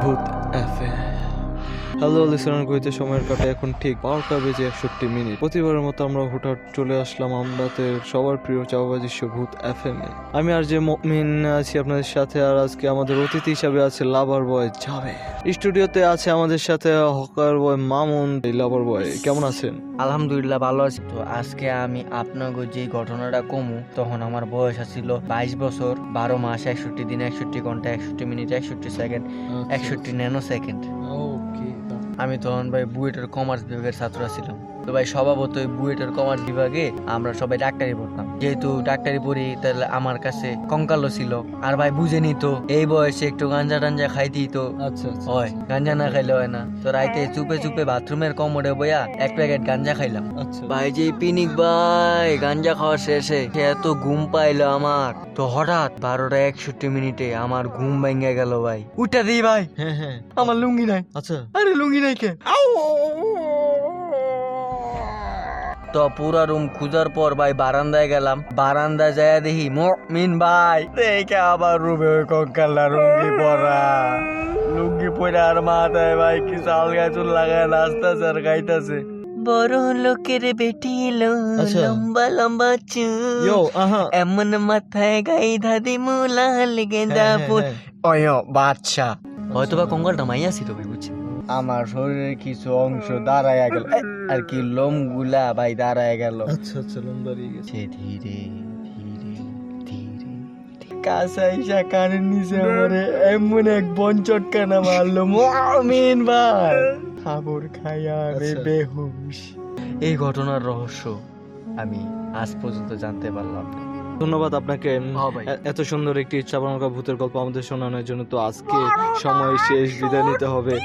ভূত FM. Hello listener, গইতে সময়ের কাটে এখন ঠিক 12টা বেজে 61 মিনিট। প্রতিবারের মতো আমরা হুটহাট চলে আসলাম আমাদের সবার প্রিয় চাওবাজি শো ভূত এফএম এ। আমি আর যে মুমিন আছি আপনাদের সাথে, আর আজকে আমাদের অতিথি হিসাবে আছে লাভার বয় যাবে। স্টুডিওতে আছে আমাদের সাথে হকার বয় মামুন। এই লাভার বয় কেমন আছেন? আলহামদুলিল্লাহ ভালো আছি। তো আজকে আমি আপনাকে যে ঘটনাটা কমু, তখন আমার বয়স ছিল 22 বছর 12 মাস 61 দিন 61 ঘন্টা 61 মিনিট 61 সেকেন্ড 61 ন্যানো সেকেন্ড। ওকে। আমি তখন ভাই বুয়েটের কমার্স বিভাগের ছাত্র ছিলাম। তো ভাই স্বভাবতই বুয়েটের কমার্স বিভাগে আমরা সবাই ডাক্তারি পড়তাম। যেহেতু ডাক্তারি পড়ি, তাহলে আমার কাছে কঙ্কালও ছিল। আর ভাই বুঝেনি তো, এই বয়সে একটু গাঞ্জা টাঞ্জা খাইতেই তো আচ্ছা হয়, গাঞ্জা না খাইলে হয় না। তো রাইতে চুপে চুপে বাথরুমের কমোডে বইয়া 1 প্যাকেট গাঞ্জা খাইলাম। আচ্ছা। ভাই যে পিনিক ভাই গাঞ্জা খাওয়া শেষে এত ঘুম পাইলো আমার, তো হঠাৎ 12টা 61 মিনিটে আমার ঘুম ভেঙে গেল ভাই। উঠা দিই ভাই, হ্যাঁ হ্যাঁ। আমার লুঙ্গি নাই। আচ্ছা। আরে লুঙ্গি নাই কে? তো পুরা রুম খুঁজার পর ভাই বারান্দায় গেলাম। বারান্দায় যায় দেখি মুমিন ভাই দেখে আবার রুমে ওই কঙ্কালটা লুঙ্গি পরা। লুঙ্গি পরে আর মাথায় ভাই কি চাল গাছুল লাগায় নাচতেছে আর গাইতেছে। বড় লোকের বেটি লো, আচ্ছা। লম্বা লম্বা চুল, এমন মাথায় গাই ধাদি মুলাল গেঁদা ফুল। অয় বাদশা হয়তো বা কঙ্কালটা মাইয়া ছিল ভাই, বুঝছি। আমার শরীরের কিছু অংশ দাঁড়ায় গেল, আর কি লোম গুলা ভাই দাঁড়ায় গেল। আচ্ছা আচ্ছা, লোম দাঁড়িয়ে গেছে। সে ধীরে ধীরে ধীরে কাছে আইসা কানের নিচে আমারে এমন এক বন চটকানা মারলো মুমিন ভাই, খাবার খাইয়া আমি আচ্ছা। বেহুশ। এই ঘটনার রহস্য আমি আজ পর্যন্ত জানতে পারলাম না। ধন্যবাদ আপনাকে ভাই। এত সুন্দর একটি চাপানকা ভূতের গল্প আমাদের শোনানোর জন্য। তো আজকে সময় শেষ, বিদায় নিতে হবে।